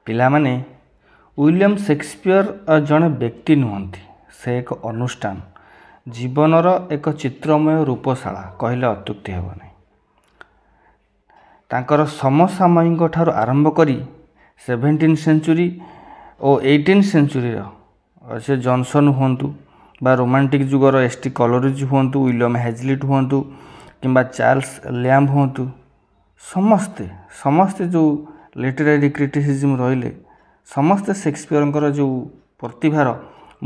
ପିଲାମାନେ William Shakespeare ଜଣେ ବ୍ୟକ୍ତି ନୁହନ୍ତି, ସେ ଏକ ଅନୁଷ୍ଠାନ, ଜୀବନର ଏକ ଚିତ୍ରମୟ ରୂପଶାଳା କହିଲେ ଅତ୍ୟୁକ୍ତି ହେବ ନାହିଁ। ତାଙ୍କର ସମସାମୟିକ ଠାରୁ ଆରମ୍ଭ କରି 17th ସେଞ୍ଚୁରୀ ଓ 18th ସେଞ୍ଚୁରୀର ସେ ଜନସନ୍ ହୁଅନ୍ତୁ ବା ରୋମାଣ୍ଟିକ୍ ଯୁଗର ଏସ୍.ଟି. କଲେରିଜ୍ ହୁଅନ୍ତୁ, ୱିଲିୟମ୍ ହେଜଲିଟ୍ ହୁଅନ୍ତୁ କିମ୍ବା ଚାର୍ଲସ ଲ୍ୟାମ୍ବ ହୁଅନ୍ତୁ, ସମସ୍ତେ ଯେଉଁ ଲିଟେରାରୀ କ୍ରିଟିସିଜିମ୍ ରହିଲେ ସମସ୍ତେ ସେକ୍ସପିୟରଙ୍କର ଯେଉଁ ପ୍ରତିଭାର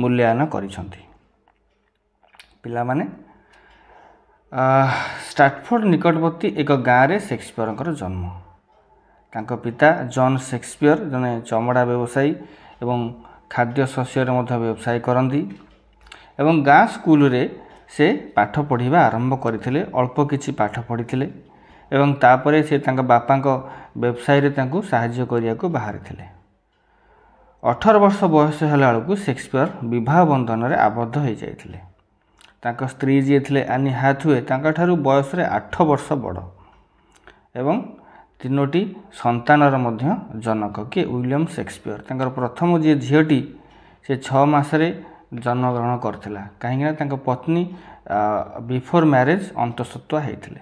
ମୂଲ୍ୟାୟନ କରିଛନ୍ତି। ପିଲାମାନେ ଷ୍ଟାଟଫୋର୍ଡ ନିକଟବର୍ତ୍ତୀ ଏକ ଗାଁରେ ସେକ୍ସପିୟରଙ୍କର ଜନ୍ମ। ତାଙ୍କ ପିତା ଜନ୍ ସେକ୍ସପିୟର ଜଣେ ଚମଡ଼ା ବ୍ୟବସାୟୀ ଏବଂ ଖାଦ୍ୟଶସ୍ୟରେ ମଧ୍ୟ ବ୍ୟବସାୟ କରନ୍ତି ଏବଂ ଗାଁ ସ୍କୁଲରେ ସେ ପାଠ ପଢ଼ିବା ଆରମ୍ଭ କରିଥିଲେ। ଅଳ୍ପ କିଛି ପାଠ ପଢ଼ିଥିଲେ ଏବଂ ତାପରେ ସେ ତାଙ୍କ ବାପାଙ୍କ ବ୍ୟବସାୟରେ ତାଙ୍କୁ ସାହାଯ୍ୟ କରିବାକୁ ବାହାରିଥିଲେ। 18 ବର୍ଷ ବୟସ ହେଲା ବେଳକୁ ସେକ୍ସପିୟର ବିବାହ ବନ୍ଧନରେ ଆବଦ୍ଧ ହୋଇଯାଇଥିଲେ। ତାଙ୍କ ସ୍ତ୍ରୀ ଯିଏ ଥିଲେ ଆନି ହାଥୱେ ତାଙ୍କଠାରୁ ବୟସରେ 8 ବର୍ଷ ବଡ଼ ଏବଂ 3ଟି ସନ୍ତାନର ମଧ୍ୟ ଜନକ କିଏ ୱିଲିୟମ୍ ସେକ୍ସପିୟର। ତାଙ୍କର ପ୍ରଥମ ଯିଏ ଝିଅଟି ସେ 6 ମାସରେ ଜନ୍ମଗ୍ରହଣ କରିଥିଲା, କାହିଁକିନା ତାଙ୍କ ପତ୍ନୀ ବିଫୋର୍ ମ୍ୟାରେଜ୍ ଅନ୍ତଃସତ୍ତ୍ୱା ହେଇଥିଲେ।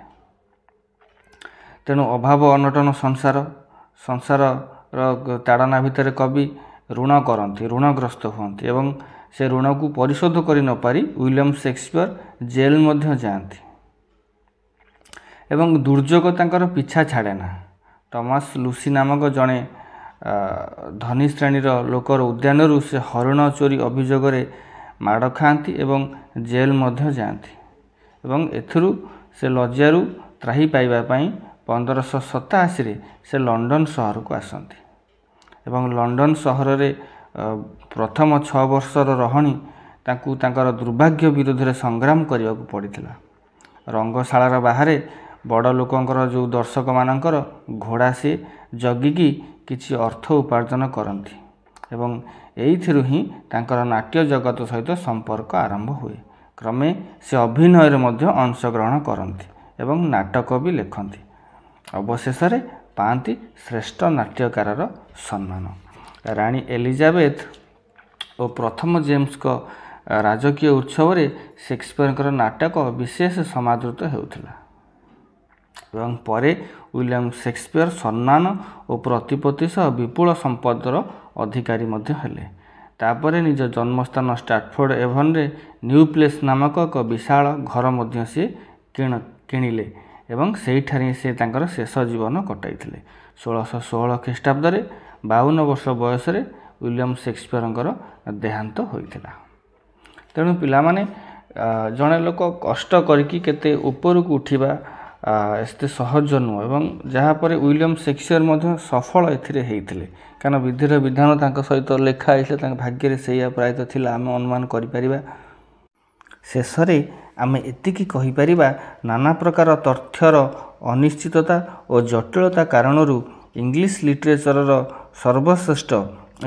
ତେଣୁ ଅଭାବ ଅନଟନ ସଂସାରର ତାଡ଼ନା ଭିତରେ କବି ଋଣ କରନ୍ତି, ଋଣଗ୍ରସ୍ତ ହୁଅନ୍ତି ଏବଂ ସେ ଋଣକୁ ପରିଶୋଧ କରି ନ ପାରି ୱିଲିୟମ୍ ସେକ୍ସପିୟର ଜେଲ୍ ମଧ୍ୟ ଯାଆନ୍ତି ଏବଂ ଦୁର୍ଯୋଗ ତାଙ୍କର ପିଛା ଛାଡ଼େ ନା। ଟମାସ୍ ଲୁସି ନାମକ ଜଣେ ଧନୀ ଶ୍ରେଣୀର ଲୋକର ଉଦ୍ୟାନରୁ ସେ ହରିଣ ଚୋରି ଅଭିଯୋଗରେ ମାଡ଼ ଖାଆନ୍ତି ଏବଂ ଜେଲ୍ ମଧ୍ୟ ଯାଆନ୍ତି ଏବଂ ଏଥିରୁ ସେ ଲଜ୍ଜାରୁ ତ୍ରାହି ପାଇବା ପାଇଁ 1587ରେ ସେ ଲଣ୍ଡନ ସହରକୁ ଆସନ୍ତି ଏବଂ ଲଣ୍ଡନ ସହରରେ ପ୍ରଥମ 6 ବର୍ଷର ରହଣି ତାଙ୍କୁ ତାଙ୍କର ଦୁର୍ଭାଗ୍ୟ ବିରୋଧରେ ସଂଗ୍ରାମ କରିବାକୁ ପଡ଼ିଥିଲା। ରଙ୍ଗଶାଳାର ବାହାରେ ବଡ଼ ଲୋକଙ୍କର ଯେଉଁ ଦର୍ଶକମାନଙ୍କର ଘୋଡ଼ା ସେ ଜଗିକି କିଛି ଅର୍ଥ ଉପାର୍ଜନ କରନ୍ତି ଏବଂ ଏଇଥିରୁ ହିଁ ତାଙ୍କର ନାଟ୍ୟ ଜଗତ ସହିତ ସମ୍ପର୍କ ଆରମ୍ଭ ହୁଏ। କ୍ରମେ ସେ ଅଭିନୟରେ ମଧ୍ୟ ଅଂଶଗ୍ରହଣ କରନ୍ତି ଏବଂ ନାଟକ ବି ଲେଖନ୍ତି। ଅବଶେଷରେ ପାଆନ୍ତି ଶ୍ରେଷ୍ଠ ନାଟ୍ୟକାରର ସମ୍ମାନ। ରାଣୀ ଏଲିଜାବେଥ ଓ ପ୍ରଥମ ଜେମ୍ସଙ୍କ ରାଜକୀୟ ଉତ୍ସବରେ ସେକ୍ସପିୟରଙ୍କର ନାଟକ ବିଶେଷ ସମାଦୃତ ହେଉଥିଲା ଏବଂ ପରେ ୱିଲିୟମ୍ ସେକ୍ସପିୟର ସମ୍ମାନ ଓ ପ୍ରତିପତ୍ତି ସହ ବିପୁଳ ସମ୍ପଦର ଅଧିକାରୀ ମଧ୍ୟ ହେଲେ। ତାପରେ ନିଜ ଜନ୍ମସ୍ଥାନ ଷ୍ଟାଟଫୋର୍ଡ ଏଭନରେ ନ୍ୟୁ ପ୍ଲେସ୍ ନାମକ ଏକ ବିଶାଳ ଘର ମଧ୍ୟ ସେ କିଣିଲେ ଏବଂ ସେହିଠାରେ ସେ ତାଙ୍କର ଶେଷ ଜୀବନ କଟାଇଥିଲେ। 1616 ଖ୍ରୀଷ୍ଟାବ୍ଦରେ 52 ବର୍ଷ ବୟସରେ ୱିଲିୟମ୍ ସେକ୍ସପିୟରଙ୍କର ଦେହାନ୍ତ ହୋଇଥିଲା। ତେଣୁ ପିଲାମାନେ ଜଣେ ଲୋକ କଷ୍ଟ କରିକି କେତେ ଉପରକୁ ଉଠିବା ଏତେ ସହଜ ନୁହେଁ ଏବଂ ଯାହାପରେ ୱିଲିୟମ୍ ସେକ୍ସପିୟର ମଧ୍ୟ ସଫଳ ଏଥିରେ ହେଇଥିଲେ, କାରଣ ବିଧିର ବିଧାନ ତାଙ୍କ ସହିତ ଲେଖା ହେଇଥିଲା, ତାଙ୍କ ଭାଗ୍ୟରେ ସେଇଆ ପ୍ରାୟତଃ ଥିଲା, ଆମେ ଅନୁମାନ କରିପାରିବା। ଶେଷରେ ଆମେ ଏତିକି କହିପାରିବା, ନାନା ପ୍ରକାର ତଥ୍ୟର ଅନିଶ୍ଚିତତା ଓ ଜଟିଳତା କାରଣରୁ ଇଂଲିଶ ଲିଟରେଚରର ସର୍ବଶ୍ରେଷ୍ଠ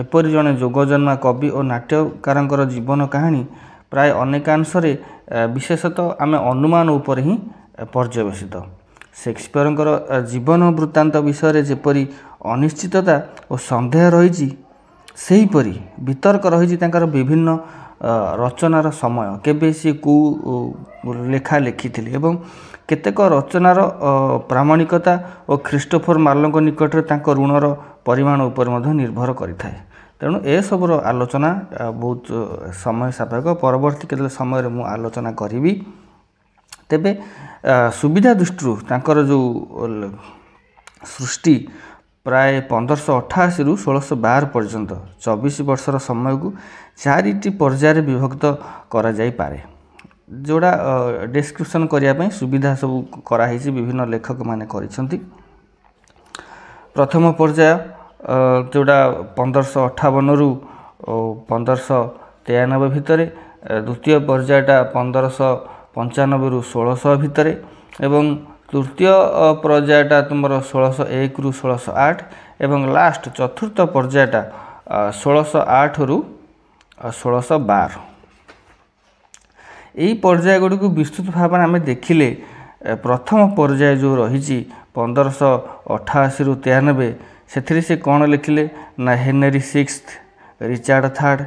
ଏପରି ଜଣେ ଯୋଗଜନ୍ମା କବି ଓ ନାଟ୍ୟକାରଙ୍କର ଜୀବନ କାହାଣୀ ପ୍ରାୟ ଅନେକାଂଶରେ ବିଶେଷତଃ ଆମେ ଅନୁମାନ ଉପରେ ହିଁ ପର୍ଯ୍ୟବେସିତ। ସେକ୍ସପିୟରଙ୍କର ଜୀବନ ବୃତ୍ତାନ୍ତ ବିଷୟରେ ଯେପରି ଅନିଶ୍ଚିତତା ଓ ସନ୍ଦେହ ରହିଛି, ସେହିପରି ବିତର୍କ ରହିଛି ତାଙ୍କର ବିଭିନ୍ନ ରଚନାର ସମୟ, କେବେ ସେ କେଉଁ ଲେଖା ଲେଖିଥିଲେ ଏବଂ କେତେକ ରଚନାର ପ୍ରାମାଣିକତା ଓ ଖ୍ରୀଷ୍ଟୋଫର ମାର୍ଲୋଙ୍କ ନିକଟରେ ତାଙ୍କ ଋଣର ପରିମାଣ ଉପରେ ମଧ୍ୟ ନିର୍ଭର କରିଥାଏ। ତେଣୁ ଏସବୁର ଆଲୋଚନା ବହୁତ ସମୟ ସାପେକ୍ଷ, ପରବର୍ତ୍ତୀ କେତେବେଳେ ସମୟରେ ମୁଁ ଆଲୋଚନା କରିବି। ତେବେ ସୁବିଧା ଦୃଷ୍ଟିରୁ ତାଙ୍କର ଯେଉଁ ସୃଷ୍ଟି ପ୍ରାୟ 1588ରୁ 1612 ପର୍ଯ୍ୟନ୍ତ 24 ବର୍ଷର ସମୟକୁ 4ଟି ପର୍ଯ୍ୟାୟରେ ବିଭକ୍ତ କରାଯାଇପାରେ, ଯେଉଁଟା ଡେସ୍କ୍ରିପସନ୍ କରିବା ପାଇଁ ସୁବିଧା ସବୁ କରାହେଇଛି, ବିଭିନ୍ନ ଲେଖକମାନେ କରିଛନ୍ତି। ପ୍ରଥମ ପର୍ଯ୍ୟାୟ ଯେଉଁଟା 1558ରୁ 1593 ଭିତରେ, ଦ୍ୱିତୀୟ ପର୍ଯ୍ୟାୟଟା 1595ରୁ 1600 ଭିତରେ ଏବଂ ତୃତୀୟ ପର୍ଯ୍ୟାୟଟା ତୁମର 1601ରୁ 1608 ଏବଂ ଲାଷ୍ଟ ଚତୁର୍ଥ ପର୍ଯ୍ୟାୟଟା 1608ରୁ 1612। ଏହି ପର୍ଯ୍ୟାୟ ଗୁଡ଼ିକୁ ବିସ୍ତୃତ ଭାବରେ ଆମେ ଦେଖିଲେ ପ୍ରଥମ ପର୍ଯ୍ୟାୟ ଯେଉଁ ରହିଛି 1588ରୁ 93, ସେଥିରେ ସେ କ'ଣ ଲେଖିଲେ ନା ହେନରୀ ସିକ୍ସଥ, ରିଚାର୍ଡ ଥାର୍ଡ,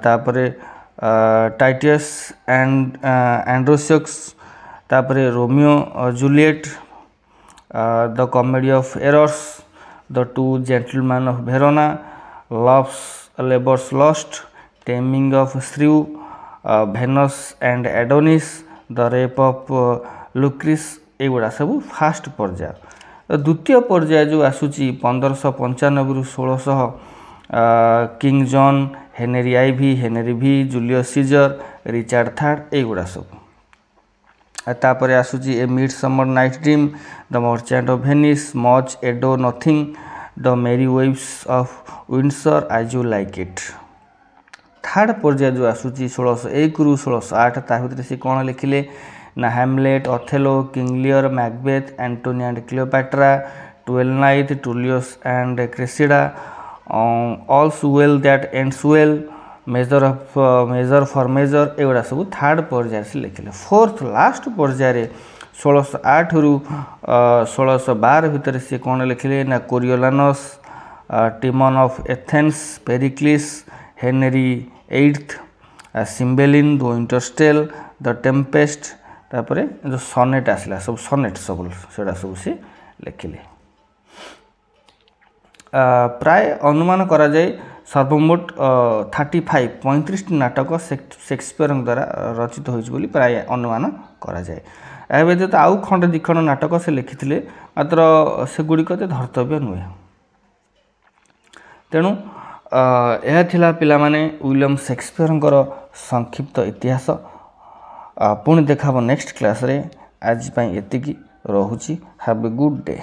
ତାପରେ ଟାଇଟିୟସ୍ ଆଣ୍ଡ୍ରୋସିୟକ୍ସ, ତାପରେ Romeo Juliet, the comedy of errors, the two gentleman of Verona, love's labour's lost, taming of shrew, Venus and Adonis, the rape of Lucrece, एगुड़ा सब फास्ट पर्याय। द्वितीय पर्याय जो आसूची 1595 रु 1600 King John, Henry IV, Henry V, Julius Caesar, Richard third, एगुड़ा सब। तापर आसूची a midsummer night dream, the merchant of Venice, much ado nothing, the merry wives of Windsor, as you like it. Third पर्याय जो आसूची 1601 रु 1608, ता भितर से कौन लिखिले ना Hamlet, Othello, King Lear, Macbeth, Antony and Cleopatra, twelfth night, Troilus and Cressida, all's well that ends well, measure for measure, एगुड़ा सब थर्ड पर्याय से लिखिले। फोर्थ लास्ट पर्याय 1608 रु 1612 भितर से कौन लिखिले ना Coriolanus, Timon of Athens, Pericles, Henry eighth, Cymbeline, the winter's tale, the tempest, तापर जो सनेट आसला सब सनेट सब सेटा सब से लिखिले। प्राय अनुमान करा जाए सर्वमोट 35 नाटक शेक्सपियर द्वारा रचित होइछ बोली प्राय अनुमान करा जाए। ए व्यतीत आउ खंड दिखंड नाटक से लिखिथिले, मात्र से गुड़िक धर्तव्य नुहे। तेणु यह थिला पिलामाने विलियम शेक्सपियर संक्षिप्त इतिहास। पुणी देखा नेक्स्ट क्लास रे। आज एतिकी रहुची। Have a good day.